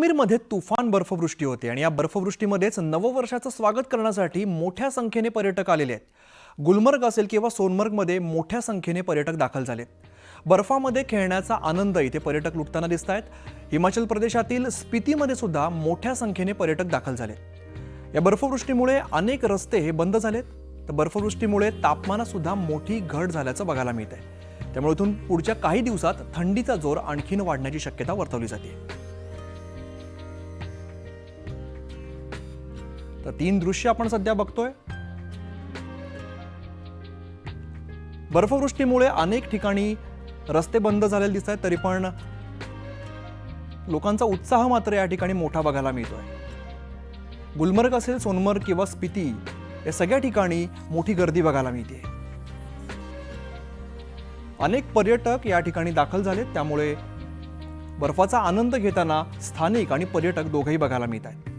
काश्मीरमध्ये तुफान बर्फवृष्टी होते आणि या बर्फवृष्टीमध्येच नववर्षाचं स्वागत करण्यासाठी मोठ्या संख्येने पर्यटक आलेले आहेत। गुलमर्ग असेल किंवा सोनमर्गमध्ये मोठ्या संख्येने पर्यटक दाखल झालेत। बर्फामध्ये खेळण्याचा आनंद इथे पर्यटक लुटताना दिसत आहेत। हिमाचल प्रदेशातील स्पितीमध्ये सुद्धा मोठ्या संख्येने पर्यटक दाखल झालेत। या बर्फवृष्टीमुळे अनेक रस्ते हे बंद झालेत, तर बर्फवृष्टीमुळे तापमानात सुद्धा मोठी घट झाल्याचं बघायला मिळतंय। त्यामुळे इथून पुढच्या काही दिवसात थंडीचा जोर आणखीन वाढण्याची शक्यता वर्तवली जाते। तर तीन दृश्य आपण सध्या बघतोय। बर्फवृष्टीमुळे अनेक ठिकाणी रस्ते बंद झालेले दिसत आहेत, तरी पण लोकांचा उत्साह मात्र या ठिकाणी मोठा बघायला मिळतोय। गुलमर्ग असेल, सोनमर्ग किंवा स्पिती या सगळ्या ठिकाणी मोठी गर्दी बघायला मिळते। अनेक पर्यटक या ठिकाणी दाखल झालेत, त्यामुळे बर्फाचा आनंद घेताना स्थानिक आणि पर्यटक दोघेही बघायला मिळत आहेत।